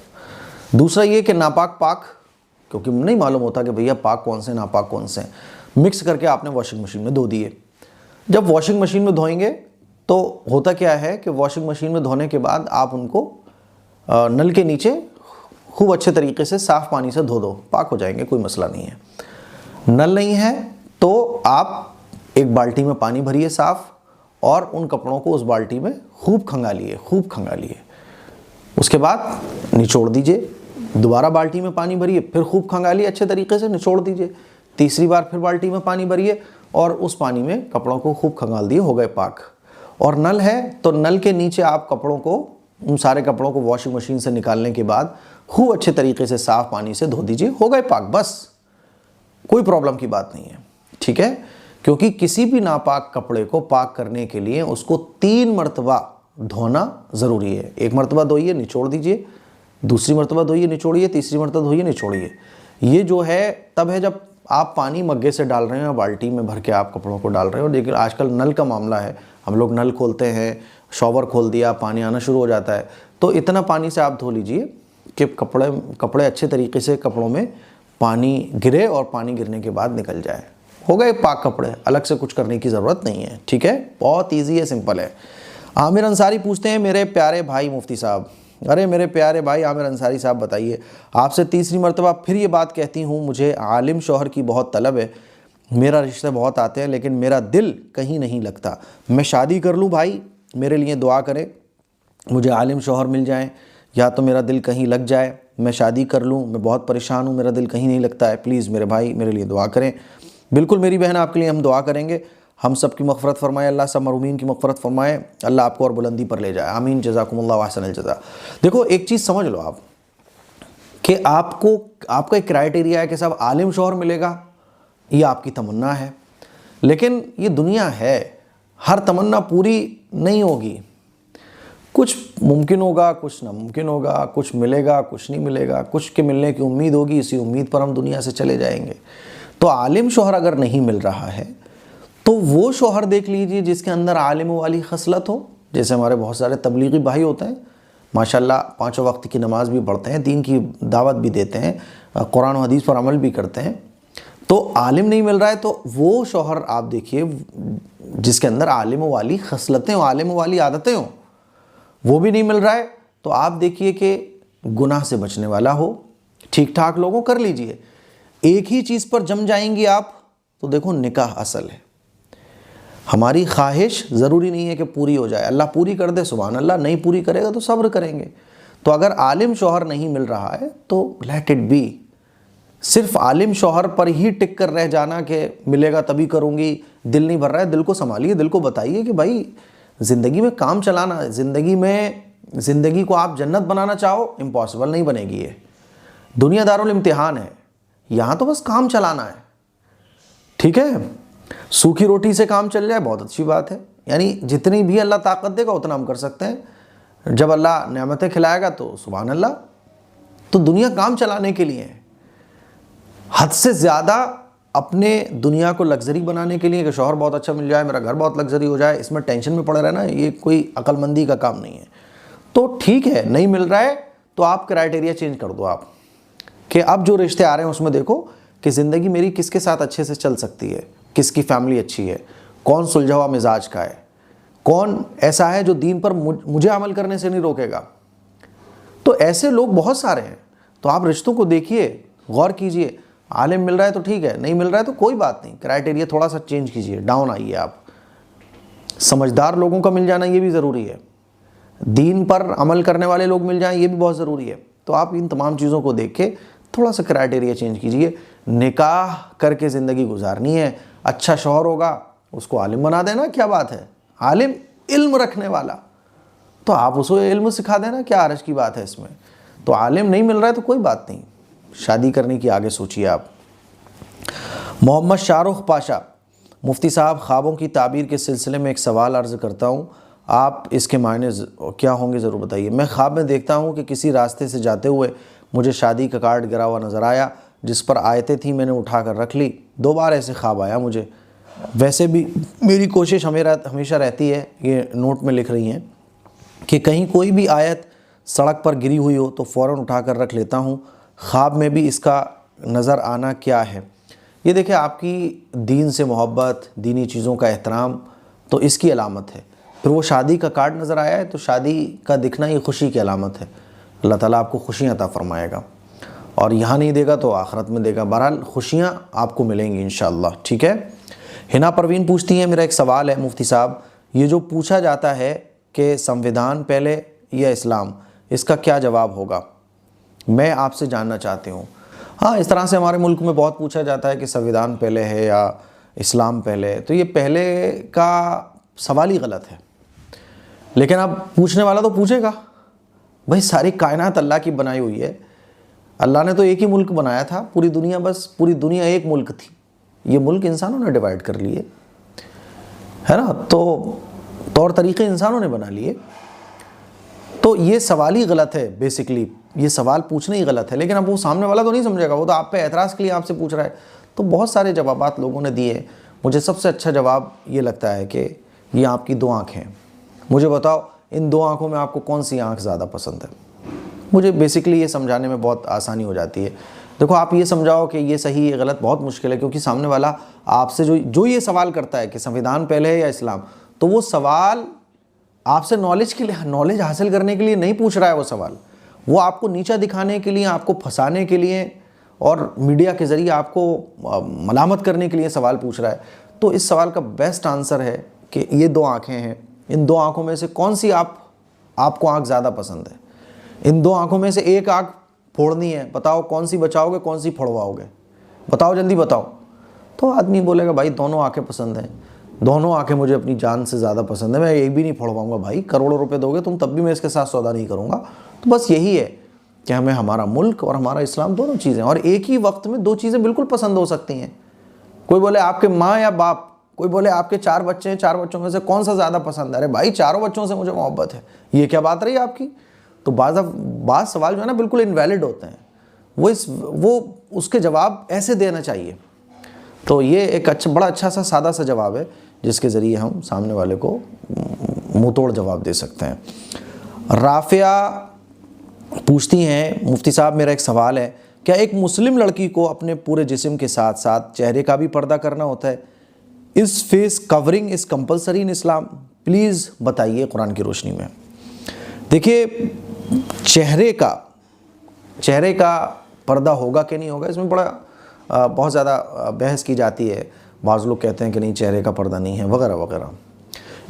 दूसरा ये कि नापाक पाक, क्योंकि नहीं मालूम होता कि भैया पाक कौन से नापाक कौन से, मिक्स करके आपने वॉशिंग मशीन में धो दिए। जब वॉशिंग मशीन में धोएंगे तो होता क्या है कि वॉशिंग मशीन में धोने के बाद आप उनको नल के नीचे खूब अच्छे तरीके से साफ़ पानी से धो दो, पाक हो जाएंगे, कोई मसला नहीं है। नल नहीं है तो आप एक बाल्टी में पानी भरिए साफ़ और उन कपड़ों को उस बाल्टी में खूब खंगालिए। उसके बाद निचोड़ दीजिए, दोबारा बाल्टी में पानी भरिए, फिर खूब खंगालिए, अच्छे तरीके से निचोड़ दीजिए। तीसरी बार फिर बाल्टी में पानी भरिए और उस पानी में कपड़ों को खूब खंगाल दिए, हो गए पाक। और नल है तो नल के नीचे आप कपड़ों को उन सारे कपड़ों को वॉशिंग मशीन से निकालने के बाद खूब अच्छे तरीके से साफ़ पानी से धो दीजिए, हो गए पाक, बस कोई प्रॉब्लम की बात नहीं है, ठीक है। क्योंकि किसी भी नापाक कपड़े को पाक करने के लिए उसको 3 मरतबा धोना ज़रूरी है। 1 मरतबा धोइए, निचोड़ दीजिए, दूसरी मरतबा धोइए, निचोड़िए, तीसरी मरतबा धोइए, निचोड़िए। ये जो है तब है जब आप पानी मग्गे से डाल रहे हो या बाल्टी में भर के आप कपड़ों को डाल रहे हो। लेकिन आजकल नल का मामला है, हम लोग नल खोलते हैं, शॉवर खोल दिया, पानी आना शुरू हो जाता है, तो इतना पानी से आप धो लीजिए कि कपड़े अच्छे तरीके से कपड़ों में पानी गिरे और पानी गिरने के बाद निकल जाए, हो गए पाक कपड़े, अलग से कुछ करने की ज़रूरत नहीं है, ठीक है। बहुत ईजी है, सिंपल है। आमिर अंसारी पूछते हैं, मेरे प्यारे भाई मुफ्ती साहब, अरे मेरे प्यारे भाई आमिर अंसारी साहब बताइए, आपसे तीसरी मरतबा फिर ये बात कहती हूँ, मुझे आलिम शौहर की बहुत तलब है, मेरा रिश्ते बहुत आते हैं लेकिन मेरा दिल कहीं नहीं लगता, मैं शादी कर लूँ भाई, मेरे लिए दुआ करें, मुझे आलिम शौहर मिल जाएं या तो मेरा दिल कहीं लग जाए, मैं शादी कर लूँ, मैं बहुत परेशान हूँ, मेरा दिल कहीं नहीं लगता है, प्लीज़ मेरे भाई मेरे लिए दुआ करें। बिल्कुल मेरी बहन, आपके लिए हम दुआ करेंगे, हम सब की मग़फ़रत फ़रमाए, अल्लाह सब मरूमीन की मग़फ़रत फ़रमाए, अल्लाह आपको और बुलंदी पर ले जाए, आमीन, जज़ाकुमुल्लाह व अहसनल जज़ा। देखो एक चीज़ समझ लो आप कि आपका एक क्राइटेरिया है कि साहब आलिम शौहर मिलेगा, ये आपकी तमन्ना है, लेकिन ये दुनिया है, हर तमन्ना पूरी नहीं होगी, कुछ मुमकिन होगा, कुछ नामुमकिन होगा, कुछ मिलेगा, कुछ नहीं मिलेगा, कुछ के मिलने की उम्मीद होगी, इसी उम्मीद पर हम दुनिया से चले जाएंगे। तो आलिम शौहर अगर नहीं मिल रहा है तो वो शौहर देख लीजिए जिसके अंदर आलिम वाली खसलत हो। जैसे हमारे बहुत सारे तबलीगी भाई होते हैं, माशाल्लाह 5 वक्त की नमाज भी पढ़ते हैं, दीन की दावत भी देते हैं, कुरान और हदीस पर अमल भी करते हैं, तो आलिम नहीं मिल रहा है तो वो शौहर आप देखिए जिसके अंदर आलिम वाली खसलतें हो, आलिम वाली आदतें हों, वो भी नहीं मिल रहा है, तो आप देखिए कि गुनाह से बचने वाला हो, ठीक ठाक लोगों कर लीजिए। एक ही चीज़ पर जम जाएंगी आप तो देखो निकाह असल है। हमारी ख्वाहिश ज़रूरी नहीं है कि पूरी हो जाए, अल्लाह पूरी कर दे सुभान अल्लाह, नहीं पूरी करेगा तो सब्र करेंगे। तो अगर आलिम शौहर नहीं मिल रहा है तो लेट इट बी, सिर्फ आलिम शौहर पर ही टिक कर रह जाना कि मिलेगा तभी करूँगी, दिल नहीं भर रहा है, दिल को संभालिए, दिल को बताइए कि भाई ज़िंदगी में काम चलाना, ज़िंदगी को आप जन्नत बनाना चाहो, इम्पॉसिबल नहीं बनेगी, ये दुनिया दारुल इम्तिहान है, यहाँ तो बस काम चलाना है, ठीक है। सूखी रोटी से काम चल जाए बहुत अच्छी बात है, यानी जितनी भी अल्लाह ताकत देगा उतना हम कर सकते हैं, जब अल्लाह नेमतें खिलाएगा तो सुभान अल्लाह। तो दुनिया काम चलाने के लिए है, हद से ज़्यादा अपने दुनिया को लग्जरी बनाने के लिए कि शौहर बहुत अच्छा मिल जाए, मेरा घर बहुत लग्जरी हो जाए, इसमें टेंशन में पड़े रहना, ये कोई अक्लमंदी का काम नहीं है। तो ठीक है, नहीं मिल रहा है तो आप क्राइटेरिया चेंज कर दो, आप कि अब जो रिश्ते आ रहे हैं उसमें देखो कि ज़िंदगी मेरी किसके साथ अच्छे से चल सकती है, किसकी फैमिली अच्छी है, कौन सुलझा हुआ मिजाज का है, कौन ऐसा है जो दीन पर मुझे अमल करने से नहीं रोकेगा। तो ऐसे लोग बहुत सारे हैं, तो आप रिश्तों को देखिए, गौर कीजिए, आलिम मिल रहा है तो ठीक है, नहीं मिल रहा है तो कोई बात नहीं, क्राइटेरिया थोड़ा सा चेंज कीजिए, डाउन आइए आप। समझदार लोगों का मिल जाना ये भी ज़रूरी है, दीन पर अमल करने वाले लोग मिल जाएं ये भी बहुत ज़रूरी है। तो आप इन तमाम चीज़ों को देख के थोड़ा सा क्राइटेरिया चेंज कीजिए। निकाह करके ज़िंदगी गुजारनी है, अच्छा शौहर होगा उसको आलिम बना देना, क्या बात है, आलिम इल्म रखने वाला, तो आप उसको इल्म सिखा देना, क्या हर्ज की बात है इसमें। तो आलिम नहीं मिल रहा है तो कोई बात नहीं, शादी करने की आगे सोचिए आप। मोहम्मद शाहरुख पाशा, मुफ्ती साहब ख्वाबों की ताबीर के सिलसिले में एक सवाल अर्ज़ करता हूँ, आप इसके मायने क्या होंगे ज़रूर बताइए। मैं ख्वाब में देखता हूँ कि किसी रास्ते से जाते हुए मुझे शादी का कार्ड गिरा हुआ नज़र आया जिस पर आयतें थी, मैंने उठा कर रख ली, 2 बार ऐसे ख्वाब आया मुझे। वैसे भी मेरी कोशिश हमेशा रहती है, ये नोट में लिख रही हैं, कि कहीं कोई भी आयत सड़क पर गिरी हुई हो तो फ़ौरन उठा कर रख लेता हूँ। ख्वाब में भी इसका नज़र आना क्या है? ये देखिए, आपकी दीन से मोहब्बत, दीनी चीज़ों का एहतराम तो इसकी अलामत है। फिर वो शादी का कार्ड नज़र आया है तो शादी का दिखना ये खुशी की अलामत है। अल्लाह ताला आपको खुशियाँ अता फ़रमाएगा, और यहाँ नहीं देगा तो आखिरत में देगा। बहरहाल खुशियाँ आपको मिलेंगी इंशाअल्लाह, ठीक है। हिना परवीन पूछती हैं, मेरा एक सवाल है मुफ्ती साहब, ये जो पूछा जाता है कि संविधान पहले या इस्लाम, इसका क्या जवाब होगा, मैं आपसे जानना चाहती हूँ। हाँ, इस तरह से हमारे मुल्क में बहुत पूछा जाता है कि संविधान पहले है या इस्लाम पहले है, तो ये पहले का सवाल ही गलत है। लेकिन अब पूछने वाला तो पूछेगा, भाई सारी कायनात अल्लाह की बनाई हुई है। अल्लाह ने तो एक ही मुल्क बनाया था, पूरी दुनिया, बस पूरी दुनिया एक मुल्क थी। ये मुल्क इंसानों ने डिवाइड कर लिए, है ना, तो तौर तरीके इंसानों ने बना लिए। तो ये सवाल ही गलत है, बेसिकली ये सवाल पूछना ही गलत है। लेकिन अब वो सामने वाला तो नहीं समझेगा, वो तो आप पे एतराज़ के लिए आपसे पूछ रहा है। तो बहुत सारे जवाबात लोगों ने दिए। मुझे सबसे अच्छा जवाब ये लगता है कि ये आपकी दो आँखें हैं। मुझे बताओ इन दो आँखों में आपको कौन सी आँख ज़्यादा पसंद है। मुझे बेसिकली ये समझाने में बहुत आसानी हो जाती है। देखो आप ये समझाओ कि ये सही है गलत, बहुत मुश्किल है, क्योंकि सामने वाला आपसे जो ये सवाल करता है कि संविधान पहले है या इस्लाम, तो वो सवाल आपसे नॉलेज हासिल करने के लिए नहीं पूछ रहा है। वो सवाल वो आपको नीचा दिखाने के लिए, आपको फंसाने के लिए और मीडिया के ज़रिए आपको मलामत करने के लिए सवाल पूछ रहा है। तो इस सवाल का बेस्ट आंसर है कि ये दो आँखें हैं, इन दो आँखों में से कौन सी आपको आँख ज़्यादा पसंद है। इन दो आँखों में से एक आँख फोड़नी है, बताओ कौन सी बचाओगे, कौन सी फोड़वाओगे, बताओ जल्दी बताओ। तो आदमी बोलेगा भाई दोनों आँखें पसंद हैं, दोनों आँखें मुझे अपनी जान से ज़्यादा पसंद है, मैं एक भी नहीं फोड़वाऊंगा। भाई करोड़ों रुपए दोगे तुम तब भी मैं इसके साथ सौदा नहीं करूँगा। तो बस यही है कि हमें हमारा मुल्क और हमारा इस्लाम दोनों चीज़ें, और एक ही वक्त में दो चीज़ें बिल्कुल पसंद हो सकती हैं। कोई बोले आपके माँ या बाप, कोई बोले आपके 4 बच्चे हैं, 4 बच्चों में से कौन सा ज़्यादा पसंद है। अरे भाई चारों बच्चों से मुझे मोहब्बत है, ये क्या बात रही आपकी। तो बाज़ सवाल जो है ना बिल्कुल इनवैलिड होते हैं, वो उसके जवाब ऐसे देना चाहिए। तो ये एक बड़ा अच्छा सा सादा सा जवाब है जिसके ज़रिए हम सामने वाले को मुँह तोड़ जवाब दे सकते हैं। राफिया पूछती हैं, मुफ्ती साहब मेरा एक सवाल है, क्या एक मुस्लिम लड़की को अपने पूरे जिस्म के साथ साथ चेहरे का भी पर्दा करना होता है? इस face covering is compulsory in Islam? Please बताइए कुरान की रोशनी में। देखिए चेहरे का पर्दा होगा कि नहीं होगा, इसमें बहुत ज़्यादा बहस की जाती है। बाज़ लोग कहते हैं कि नहीं चेहरे का पर्दा नहीं है वगैरह वगैरह।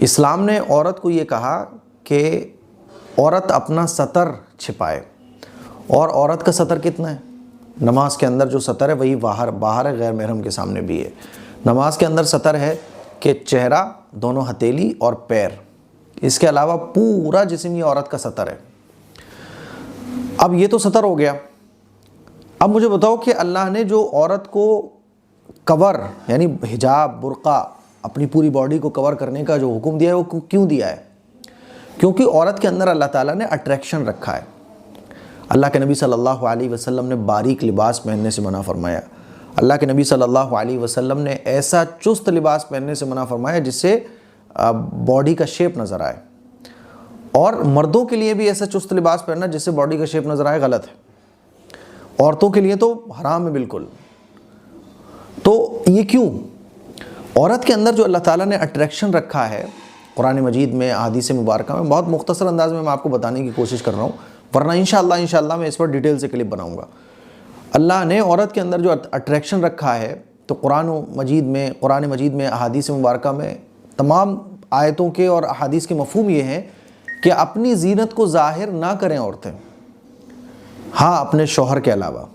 इस्लाम ने औरत को ये कहा कि औरत अपना सतर छिपाए, और औरत का सतर कितना है? नमाज के अंदर जो सतर है वही बाहर है, गैर महरम के सामने भी है। नमाज के अंदर सतर है कि चेहरा, दोनों हथेली और पैर, इसके अलावा पूरा जिस्म ये औरत का सतर है। अब ये तो सतर हो गया। अब मुझे बताओ कि अल्लाह ने जो औरत को कवर यानी हिजाब, बुर्का, अपनी पूरी बॉडी को कवर करने का जो हुक्म दिया है वो क्यों दिया है? क्योंकि औरत के अंदर अल्लाह ताला ने अट्रैक्शन रखा है। अल्लाह के नबी सल्लल्लाहु अलैहि वसल्लम ने बारीक लिबास पहनने से मना फरमाया। अल्लाह के नबी सल्लल्लाहु अलैहि वसल्लम ने ऐसा चुस्त लिबास पहनने से मना फरमाया जिससे बॉडी का शेप नज़र आए। और मर्दों के लिए भी ऐसा चुस्त लिबास पहनना जिससे बॉडी का शेप नज़र आए गलत है। औरतों के लिए तो हराम है बिल्कुल। तो ये क्यों? औरत के अंदर जो अल्लाह ताला ने अट्रैक्शन रखा है कुरान मजीद में, अहादीस मुबारक में, बहुत मुख्तसर अंदाज में मैं आपको बताने की कोशिश कर रहा हूँ, वरना इंशाअल्लाह मैं इस पर डिटेल से क्लिप बनाऊँगा। अल्लाह ने औरत के अंदर जो अट्रैक्शन रखा है, तो कुरान मजीद में अहादीस मुबारक में तमाम आयतों के और अहादीस के मफ़हूम ये हैं कि अपनी ज़ीनत को ज़ाहिर ना करें औरतें। हाँ, अपने शौहर के अलावा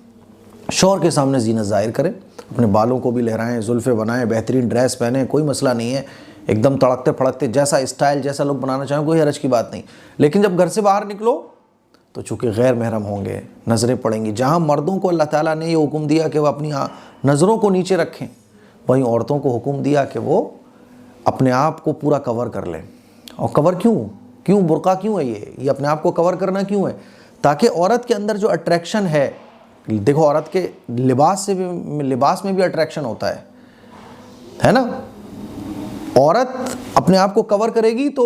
शौहर के सामने ज़ीनत ज़ाहिर करें, अपने बालों को भी लहराएं, जुल्फ़े बनाएं, बेहतरीन ड्रेस पहने, कोई मसला नहीं है, एकदम तड़कते फड़कते जैसा स्टाइल जैसा लोग बनाना चाहें, कोई हरज की बात नहीं। लेकिन जब घर से बाहर निकलो तो चूँकि गैर महरम होंगे, नज़रें पड़ेंगी। जहाँ मर्दों को अल्लाह ताला ने ये हुक्म दिया कि वह अपनी नज़रों को नीचे रखें, वहीं औरतों को हुक्म दिया कि वो अपने आप को पूरा कवर कर लें। और कवर क्यों बुर्का क्यों है? ये अपने आप को कवर करना क्यों है? ताकि औरत के अंदर जो अट्रैक्शन है, देखो औरत के लिबास में भी अट्रैक्शन होता है ना। औरत अपने आप को कवर करेगी तो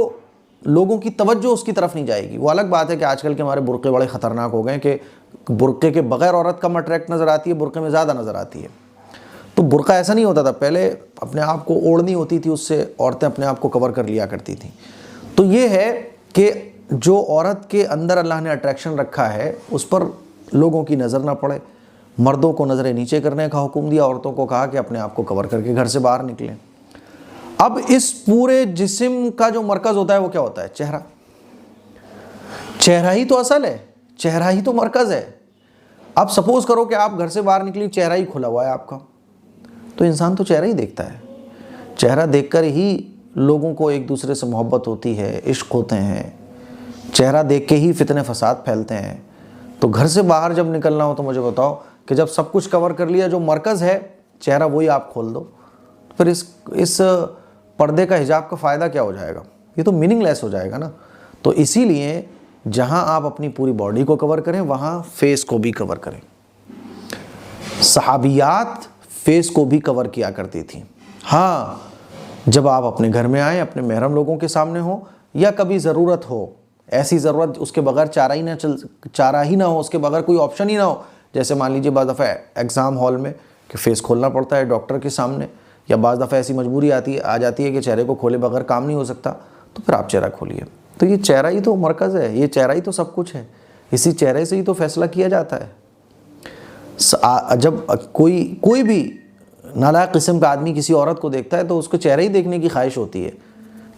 लोगों की तवज्जो उसकी तरफ नहीं जाएगी। वो अलग बात है कि आजकल के हमारे बुर्के बड़े ख़तरनाक हो गए कि बुर्के के बगैर औरत कम अट्रैक्ट नज़र आती है, बुर्के में ज़्यादा नज़र आती है। तो बुर्का ऐसा नहीं होता था, पहले अपने आप को ओढ़नी होती थी, उससे औरतें अपने आप को कवर कर लिया करती थी। तो ये है कि जो औरत के अंदर अल्लाह ने अट्रैक्शन रखा है उस पर लोगों की नज़र ना पड़े। मर्दों को नज़रें नीचे करने का हुक्म दिया, औरतों को कहा कि अपने आप को कवर करके घर से बाहर निकलें। अब इस पूरे जिस्म का जो मरकज़ होता है वो क्या होता है? चेहरा ही तो असल है, चेहरा ही तो मरकज़ है। अब सपोज़ करो कि आप घर से बाहर निकली, चेहरा ही खुला हुआ है आपका, तो इंसान तो चेहरा ही देखता है। चेहरा देखकर ही लोगों को एक दूसरे से मोहब्बत होती है, इश्क होते हैं। चेहरा देख के ही फितने फसाद फैलते हैं। तो घर से बाहर जब निकलना हो तो मुझे बताओ कि जब सब कुछ कवर कर लिया, जो मरकज़ है चेहरा वही आप खोल दो, तो फिर इस पर्दे का, हिजाब का फ़ायदा क्या हो जाएगा? ये तो मीनिंगलेस हो जाएगा ना। तो इसीलिए जहाँ आप अपनी पूरी बॉडी को कवर करें वहाँ फेस को भी कवर करें। सहाबियात फेस को भी कवर किया करती थी। हाँ, जब आप अपने घर में आए, अपने महरम लोगों के सामने हो, या कभी ज़रूरत हो, ऐसी ज़रूरत उसके बगैर चारा ही ना हो, उसके बगैर कोई ऑप्शन ही ना हो। जैसे मान लीजिए बाज़ दफ़ा एग्ज़ाम हॉल में कि फ़ेस खोलना पड़ता है डॉक्टर के सामने, या बाज़ दफ़ा ऐसी मजबूरी आ जाती है कि चेहरे को खोले बगैर काम नहीं हो सकता, तो फिर आप चेहरा खोलिए। तो ये चेहरा ही तो मरकज़ है, ये चेहरा ही तो सब कुछ है, इसी चेहरे से ही तो फैसला किया जाता है। जब कोई भी नालायक किस्म का आदमी किसी औरत को देखता है तो उसको चेहरा ही देखने की ख्वाहिश होती है।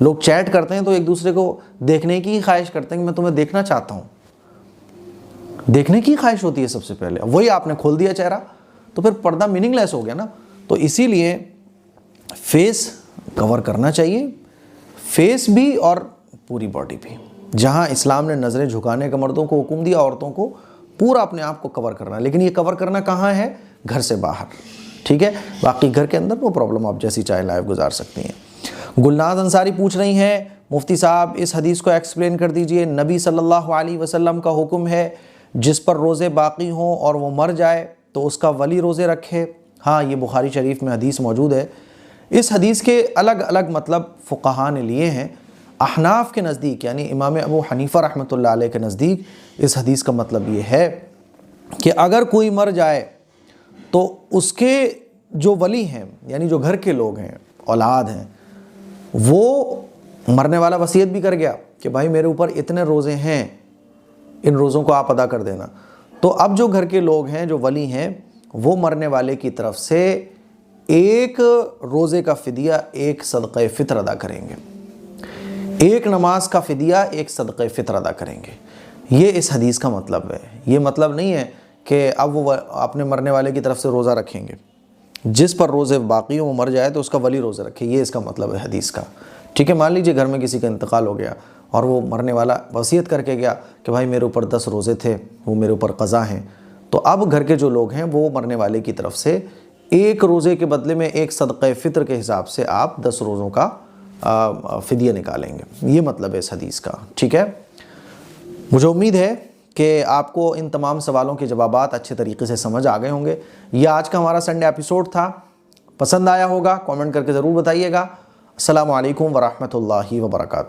लोग चैट करते हैं तो एक दूसरे को देखने की ही ख्वाहिश करते हैं कि मैं तुम्हें देखना चाहता हूँ, देखने की ख्वाहिश होती है सबसे पहले। वही आपने खोल दिया चेहरा, तो फिर पर्दा मीनिंगलेस हो गया ना। तो इसीलिए फेस कवर करना चाहिए, फेस भी और पूरी बॉडी भी। जहाँ इस्लाम ने नज़रें झुकाने का मर्दों को हुक्म दिया, औरतों को पूरा अपने आप को कवर करना। लेकिन ये कवर करना कहाँ है? घर से बाहर, ठीक है। बाकी घर के अंदर वो प्रॉब्लम आप जैसी चाहे लाइफ गुजार सकती हैं। गुलनाज अंसारी पूछ रही हैं, मुफ्ती साहब इस हदीस को एक्सप्लेन कर दीजिए। नबी सल्लल्लाहु अलैहि वसल्लम का हुक्म है जिस पर रोज़े बाकी हों और वो मर जाए तो उसका वली रोज़े रखे। हाँ, ये बुखारी शरीफ में हदीस मौजूद है। इस हदीस के अलग अलग मतलब फ़ुक़हा ने लिए हैं। अहनाफ के नज़दीक, यानी इमाम अबू हनीफ़ा रहमतुल्लाह अलैह के नज़दीक, इस हदीस का मतलब ये है कि अगर कोई मर जाए तो उसके जो वली हैं, यानी जो घर के लोग हैं, औलाद हैं, वो मरने वाला वसीयत भी कर गया कि भाई मेरे ऊपर इतने रोज़े हैं, इन रोज़ों को आप अदा कर देना। तो अब जो घर के लोग हैं, जो वली हैं, वो मरने वाले की तरफ से एक रोज़े का फ़िदिया, एक सदक़े फ़ित्र अदा करेंगे, एक नमाज का फ़िदिया, एक सदक़े फ़ित्र अदा करेंगे। ये इस हदीस का मतलब है। ये मतलब नहीं है कि अब वो अपने मरने वाले की तरफ से रोज़ा रखेंगे। जिस पर रोज़े बाकी हो वो मर जाए तो उसका वली रोज़े रखे, ये इसका मतलब है हदीस का, ठीक है। मान लीजिए घर में किसी का इंतकाल हो गया और वो मरने वाला वसीयत करके गया कि भाई मेरे ऊपर 10 रोज़े थे, वो मेरे ऊपर क़ज़ा हैं, तो अब घर के जो लोग हैं वो मरने वाले की तरफ से एक रोज़े के बदले में एक सदक़े फ़ित्र के हिसाब से आप 10 रोज़ों का फ़िदिया निकालेंगे। ये मतलब है इस हदीस का, ठीक है। मुझे उम्मीद है कि आपको इन तमाम सवालों के जवाबात अच्छे तरीके से समझ आ गए होंगे। यह आज का हमारा संडे एपिसोड था। पसंद आया होगा, कमेंट करके ज़रूर बताइएगा। अस्सलामु अलैकुम वरहमतुल्लाहि वबरकातुहू।